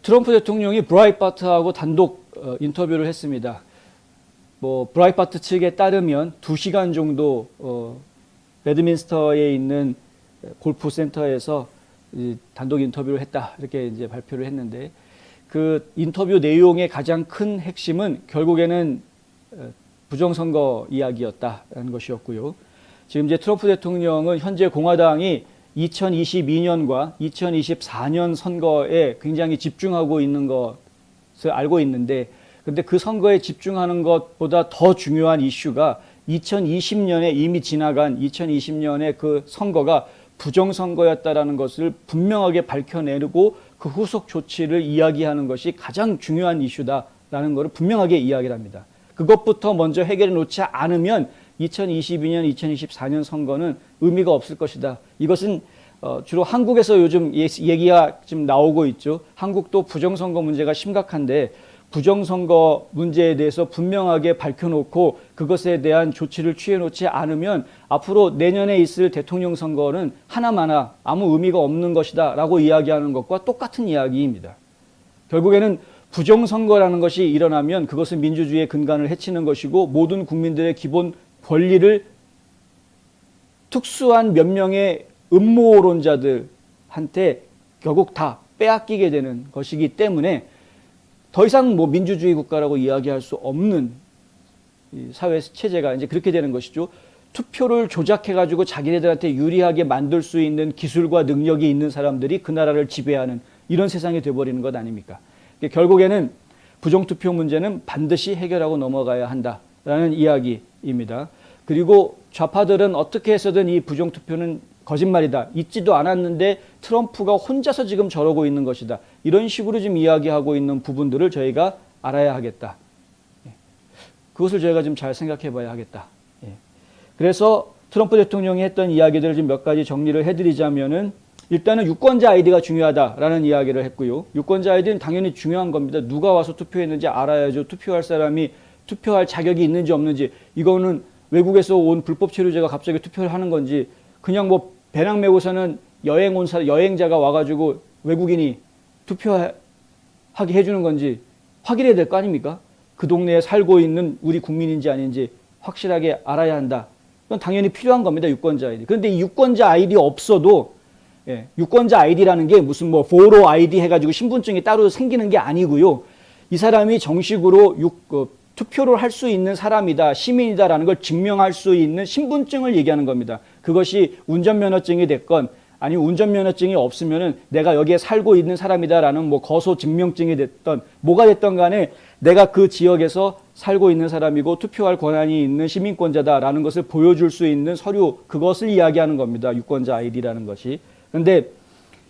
트럼프 대통령이 브라이트바트하고 단독 인터뷰를 했습니다. 뭐 브라이트바트 측에 따르면 2시간 정도 배드민스터에 있는 골프 센터에서 단독 인터뷰를 했다, 이렇게 이제 발표를 했는데, 그 인터뷰 내용의 가장 큰 핵심은 결국에는 부정선거 이야기였다는 것이었고요. 지금 이제 트럼프 대통령은 현재 공화당이 2022년과 2024년 선거에 굉장히 집중하고 있는 것을 알고 있는데, 근데 그 선거에 집중하는 것보다 더 중요한 이슈가 2020년에 이미 지나간 2020년에 그 선거가 부정선거였다라는 것을 분명하게 밝혀내고 그 후속 조치를 이야기하는 것이 가장 중요한 이슈다라는 것을 분명하게 이야기를 합니다. 그것부터 먼저 해결해 놓지 않으면 2022년, 2024년 선거는 의미가 없을 것이다. 이것은 주로 한국에서 요즘 얘기가 좀 나오고 있죠. 한국도 부정선거 문제가 심각한데, 부정선거 문제에 대해서 분명하게 밝혀놓고 그것에 대한 조치를 취해놓지 않으면 앞으로 내년에 있을 대통령 선거는 하나마나 아무 의미가 없는 것이다 라고 이야기하는 것과 똑같은 이야기입니다. 결국에는 부정선거라는 것이 일어나면 그것은 민주주의의 근간을 해치는 것이고, 모든 국민들의 기본 권리를 특수한 몇 명의 음모론자들한테 결국 다 빼앗기게 되는 것이기 때문에 더 이상 뭐 민주주의 국가라고 이야기할 수 없는 사회 체제가 이제 그렇게 되는 것이죠. 투표를 조작해가지고 자기네들한테 유리하게 만들 수 있는 기술과 능력이 있는 사람들이 그 나라를 지배하는 이런 세상이 돼버리는 것 아닙니까? 결국에는 부정투표 문제는 반드시 해결하고 넘어가야 한다라는 이야기입니다. 그리고 좌파들은 어떻게 해서든 이 부정투표는 거짓말이다, 있지도 않았는데 트럼프가 혼자서 지금 저러고 있는 것이다, 이런 식으로 지금 이야기하고 있는 부분들을 저희가 알아야 하겠다. 그것을 저희가 좀 잘 생각해 봐야 하겠다. 그래서 트럼프 대통령이 했던 이야기들을 좀 몇 가지 정리를 해드리자면은, 일단은 유권자 아이디가 중요하다라는 이야기를 했고요. 유권자 아이디는 당연히 중요한 겁니다. 누가 와서 투표했는지 알아야죠. 투표할 사람이 투표할 자격이 있는지 없는지. 이거는 외국에서 온 불법 체류자가 갑자기 투표를 하는 건지, 그냥 뭐 배낭 메고서는 여행자가 와가지고 외국인이 투표하게 해주는 건지 확인해야 될 거 아닙니까? 그 동네에 살고 있는 우리 국민인지 아닌지 확실하게 알아야 한다. 그건 당연히 필요한 겁니다, 유권자 아이디. 그런데 이 유권자 아이디 없어도, 유권자 아이디라는 게 무슨 뭐 보로 아이디 해가지고 신분증이 따로 생기는 게 아니고요. 이 사람이 정식으로 투표를 할 수 있는 사람이다, 시민이다라는 걸 증명할 수 있는 신분증을 얘기하는 겁니다. 그것이 운전면허증이 됐건, 아니면 운전면허증이 없으면은 내가 여기에 살고 있는 사람이다라는 뭐 거소 증명증이 됐던, 뭐가 됐던 간에 내가 그 지역에서 살고 있는 사람이고 투표할 권한이 있는 시민권자다라는 것을 보여줄 수 있는 서류, 그것을 이야기하는 겁니다, 유권자 아이디라는 것이. 그런데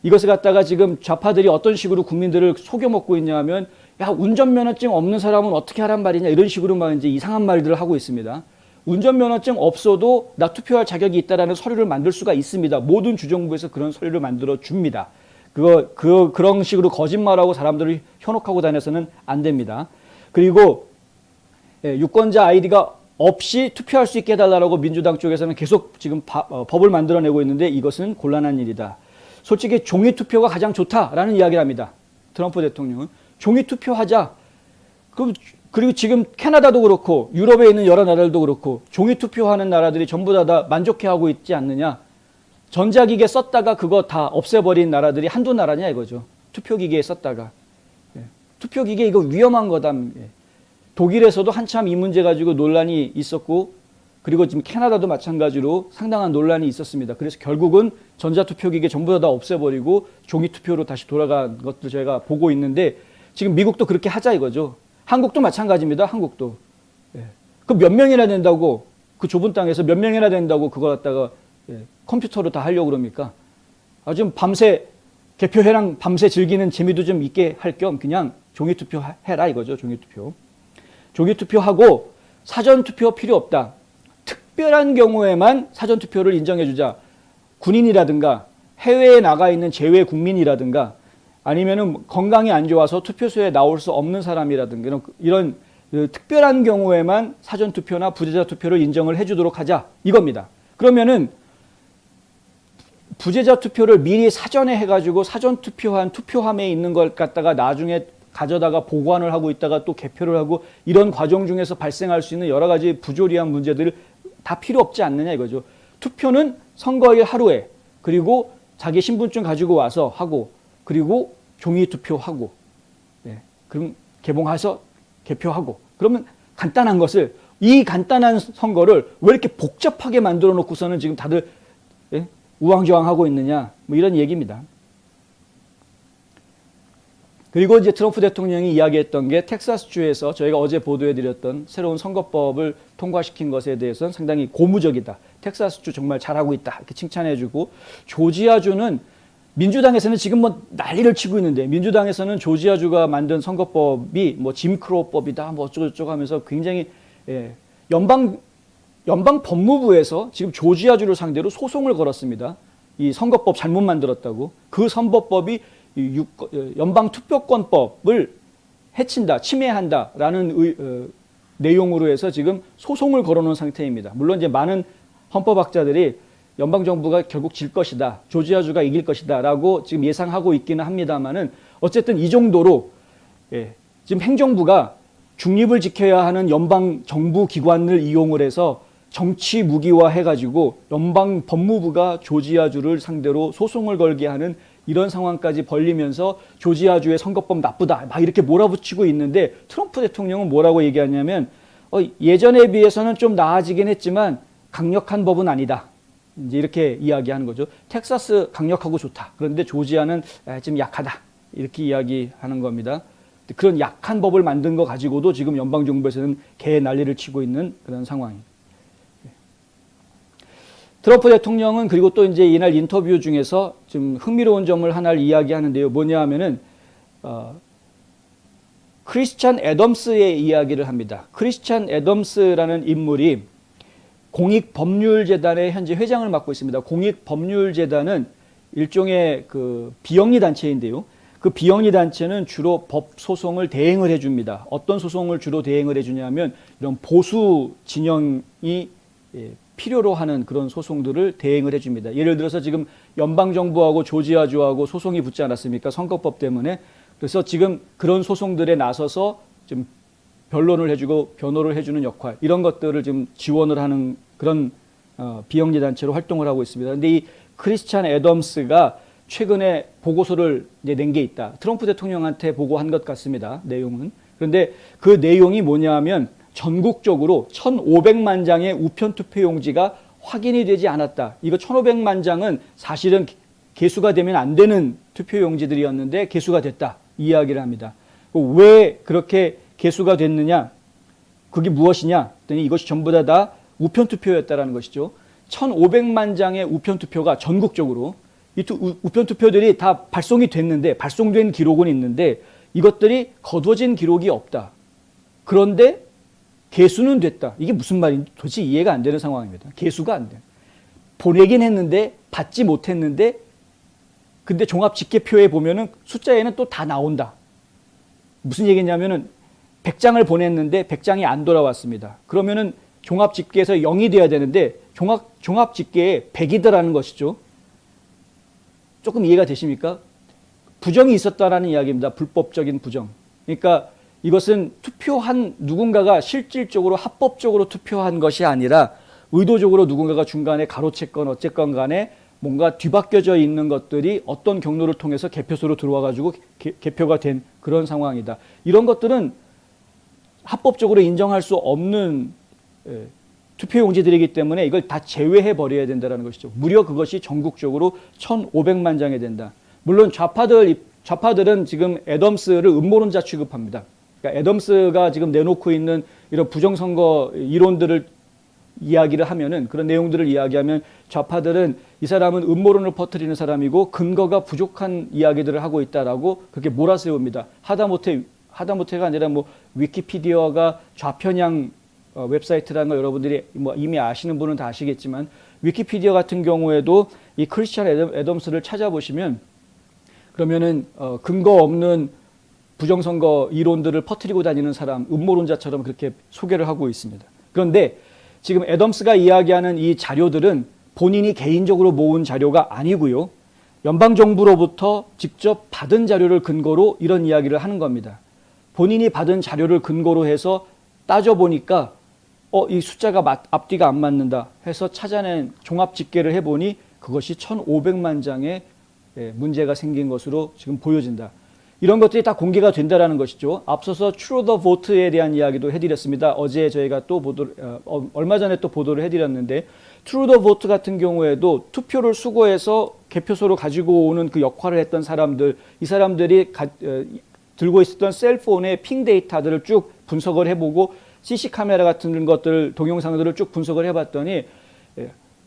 이것을 갖다가 지금 좌파들이 어떤 식으로 국민들을 속여먹고 있냐 하면, 야, 운전면허증 없는 사람은 어떻게 하란 말이냐, 이런 식으로 막 이제 이상한 말들을 하고 있습니다. 운전면허증 없어도 나 투표할 자격이 있다라는 서류를 만들 수가 있습니다. 모든 주정부에서 그런 서류를 만들어 줍니다. 그런 식으로 거짓말하고 사람들을 현혹하고 다녀서는 안 됩니다. 그리고 유권자 아이디가 없이 투표할 수 있게 해달라고 민주당 쪽에서는 계속 지금 법을 만들어내고 있는데, 이것은 곤란한 일이다. 솔직히 종이투표가 가장 좋다라는 이야기를 합니다, 트럼프 대통령은. 종이투표하자. 그리고 지금 캐나다도 그렇고 유럽에 있는 여러 나라들도 그렇고 종이투표하는 나라들이 전부 다 만족해하고 있지 않느냐. 전자기계 썼다가 그거 다 없애버린 나라들이 한두 나라냐 이거죠. 투표기계에 썼다가. 투표기계 이거 위험한 거다. 독일에서도 한참 이 문제 가지고 논란이 있었고, 그리고 지금 캐나다도 마찬가지로 상당한 논란이 있었습니다. 그래서 결국은 전자투표기계 전부 다 없애버리고 종이투표로 다시 돌아간 것도 저희가 보고 있는데, 지금 미국도 그렇게 하자 이거죠. 한국도 마찬가지입니다. 한국도. 그 몇 명이나 된다고, 그 좁은 땅에서 몇 명이나 된다고 그거 갖다가 컴퓨터로 다 하려고 그럽니까? 좀 밤새 개표회랑 밤새 즐기는 재미도 좀 있게 할 겸 그냥 종이투표 해라 이거죠. 종이투표. 종이투표하고 사전투표 필요 없다. 특별한 경우에만 사전투표를 인정해주자. 군인이라든가 해외에 나가 있는 재외 국민이라든가, 아니면은 건강이 안 좋아서 투표소에 나올 수 없는 사람이라든가, 이런 특별한 경우에만 사전투표나 부재자 투표를 인정을 해주도록 하자 이겁니다. 그러면은 부재자 투표를 미리 사전에 해가지고 사전 투표한 투표함에 있는 걸 갖다가 나중에 가져다가 보관을 하고 있다가 또 개표를 하고 이런 과정 중에서 발생할 수 있는 여러 가지 부조리한 문제들을 다 필요 없지 않느냐 이거죠. 투표는 선거일 하루에 그리고 자기 신분증 가지고 와서 하고 그리고 종이 투표하고 그럼 개봉해서 개표하고 그러면 간단한 것을 이 간단한 선거를 왜 이렇게 복잡하게 만들어 놓고서는 지금 다들 우왕좌왕하고 있느냐 뭐 이런 얘기입니다. 그리고 이제 트럼프 대통령이 이야기했던 게 텍사스주에서 저희가 어제 보도해드렸던 새로운 선거법을 통과시킨 것에 대해서는 상당히 고무적이다. 텍사스주 정말 잘하고 있다. 이렇게 칭찬해주고 조지아주는 민주당에서는 지금 뭐 난리를 치고 있는데 민주당에서는 조지아주가 만든 선거법이 뭐 짐크로법이다 뭐 어쩌고저쩌고 하면서 굉장히 연방 법무부에서 지금 조지아주를 상대로 소송을 걸었습니다. 이 선거법 잘못 만들었다고. 그 선거법이 연방 투표권법을 해친다, 침해한다라는 내용으로 해서 지금 소송을 걸어놓은 상태입니다. 물론 이제 많은 헌법학자들이 연방 정부가 결국 질 것이다, 조지아주가 이길 것이다라고 지금 예상하고 있기는 합니다만은 어쨌든 이 정도로 지금 행정부가 중립을 지켜야 하는 연방 정부 기관을 이용을 해서 정치 무기화 해가지고 연방 법무부가 조지아주를 상대로 소송을 걸게 하는 이런 상황까지 벌리면서 조지아주의 선거법 나쁘다 막 이렇게 몰아붙이고 있는데 트럼프 대통령은 뭐라고 얘기하냐면 예전에 비해서는 좀 나아지긴 했지만 강력한 법은 아니다. 이제 이렇게 이야기하는 거죠. 텍사스 강력하고 좋다. 그런데 조지아는 좀 약하다. 이렇게 이야기하는 겁니다. 그런 약한 법을 만든 거 가지고도 지금 연방정부에서는 개 난리를 치고 있는 그런 상황입니다. 트럼프 대통령은 그리고 또 이제 이날 인터뷰 중에서 좀 흥미로운 점을 하나를 이야기하는데요. 뭐냐 하면은, 크리스찬 애덤스의 이야기를 합니다. 크리스찬 애덤스라는 인물이 공익법률재단의 현재 회장을 맡고 있습니다. 공익법률재단은 일종의 그 비영리 단체인데요. 그 비영리 단체는 주로 법 소송을 대행을 해줍니다. 어떤 소송을 주로 대행을 해주냐면 이런 보수 진영이 필요로 하는 그런 소송들을 대행을 해줍니다. 예를 들어서 지금 연방정부하고 조지아주하고 소송이 붙지 않았습니까? 선거법 때문에. 그래서 지금 그런 소송들에 나서서 좀 변론을 해주고 변호를 해주는 역할 이런 것들을 지금 지원을 하는 그런 비영리 단체로 활동을 하고 있습니다. 그런데 이 크리스찬 애덤스가 최근에 보고서를 낸 게 있다. 트럼프 대통령한테 보고한 것 같습니다. 내용은. 그런데 그 내용이 뭐냐면 전국적으로 1,500만 장의 우편 투표용지가 확인이 되지 않았다. 이거 1,500만 장은 사실은 개수가 되면 안 되는 투표용지들이었는데 개수가 됐다. 이 이야기를 합니다. 왜 그렇게 개수가 됐느냐? 그게 무엇이냐? 그랬더니 이것이 전부 다 우편 투표였다라는 것이죠. 1,500만 장의 우편 투표가 전국적으로 이 우편 투표들이 다 발송이 됐는데 발송된 기록은 있는데 이것들이 거둬진 기록이 없다. 그런데 개수는 됐다. 이게 무슨 말인지 도대체 이해가 안 되는 상황입니다. 개수가 안 돼. 보내긴 했는데 받지 못했는데 근데 종합집계표에 보면은 숫자에는 또 다 나온다. 무슨 얘기냐면은 100장을 보냈는데 100장이 안 돌아왔습니다. 그러면은 종합집계에서 0이 돼야 되는데 종합집계에 100이더라는 것이죠. 조금 이해가 되십니까? 부정이 있었다라는 이야기입니다. 불법적인 부정. 그러니까 이것은 투표한 누군가가 실질적으로 합법적으로 투표한 것이 아니라 의도적으로 누군가가 중간에 가로챘건 어쨌건 간에 뭔가 뒤바뀌어져 있는 것들이 어떤 경로를 통해서 개표소로 들어와 가지고 개표가 된 그런 상황이다. 이런 것들은 합법적으로 인정할 수 없는 투표용지들이기 때문에 이걸 다 제외해 버려야 된다는 것이죠. 무려 그것이 전국적으로 1,500만 장이 된다. 물론 좌파들은 지금 애덤스를 음모론자 취급합니다. 그러니까 애덤스가 지금 내놓고 있는 이런 부정선거 이론들을 이야기를 하면은 그런 내용들을 이야기하면 좌파들은 이 사람은 음모론을 퍼뜨리는 사람이고 근거가 부족한 이야기들을 하고 있다라고 그렇게 몰아세웁니다. 하다못해가 아니라 뭐 위키피디아가 좌편향 웹사이트라는 걸 여러분들이 뭐 이미 아시는 분은 다 아시겠지만 위키피디아 같은 경우에도 이 크리스찬 애덤스를 찾아보시면 그러면은 근거 없는 부정선거 이론들을 퍼뜨리고 다니는 사람, 음모론자처럼 그렇게 소개를 하고 있습니다. 그런데 지금 애덤스가 이야기하는 이 자료들은 본인이 개인적으로 모은 자료가 아니고요. 연방정부로부터 직접 받은 자료를 근거로 이런 이야기를 하는 겁니다. 본인이 받은 자료를 근거로 해서 따져보니까 이 숫자가 앞뒤가 안 맞는다 해서 찾아낸 종합 집계를 해보니 그것이 1,500만 장의 문제가 생긴 것으로 지금 보여진다. 이런 것들이 다 공개가 된다라는 것이죠. 앞서서 True the Vote에 대한 이야기도 해드렸습니다. 어제 저희가 또 얼마 전에 또 보도를 해드렸는데 True the Vote 같은 경우에도 투표를 수거해서 개표소로 가지고 오는 그 역할을 했던 사람들, 이 사람들이 들고 있었던 셀폰의 핑 데이터들을 쭉 분석을 해보고 CC 카메라 같은 것들, 동영상들을 쭉 분석을 해봤더니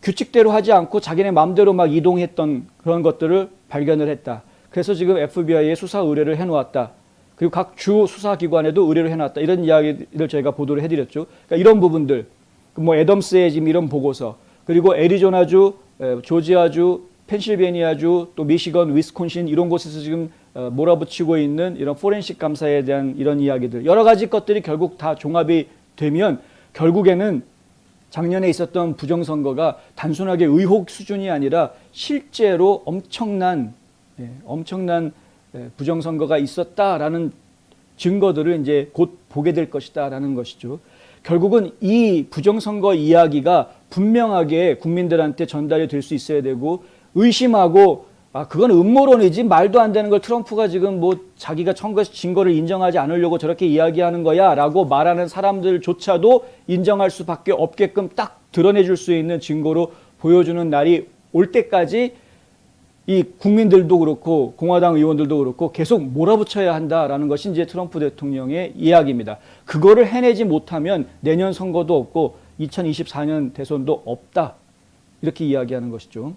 규칙대로 하지 않고 자기네 마음대로 막 이동했던 그런 것들을 발견을 했다. 그래서 지금 FBI에 수사 의뢰를 해놓았다. 그리고 각 주 수사기관에도 의뢰를 해놨다. 이런 이야기를 저희가 보도를 해드렸죠. 그러니까 이런 부분들, 뭐 애덤스의 지금 이런 보고서, 그리고 애리조나주, 조지아주, 펜실베니아주, 또 미시건, 위스콘신 이런 곳에서 지금 몰아붙이고 있는 이런 포렌식 감사에 대한 이런 이야기들, 여러 가지 것들이 결국 다 종합이 되면 결국에는 작년에 있었던 부정선거가 단순하게 의혹 수준이 아니라 실제로 엄청난 부정선거가 있었다라는 증거들을 이제 곧 보게 될 것이다라는 것이죠. 결국은 이 부정선거 이야기가 분명하게 국민들한테 전달이 될 수 있어야 되고, 의심하고 그건 음모론이지 말도 안 되는 걸 트럼프가 지금 뭐 자기가 청구해서 증거를 인정하지 않으려고 저렇게 이야기하는 거야 라고 말하는 사람들조차도 인정할 수밖에 없게끔 딱 드러내줄 수 있는 증거로 보여주는 날이 올 때까지 이 국민들도 그렇고 공화당 의원들도 그렇고 계속 몰아붙여야 한다라는 것이 이제 트럼프 대통령의 이야기입니다. 그거를 해내지 못하면 내년 선거도 없고 2024년 대선도 없다. 이렇게 이야기하는 것이죠.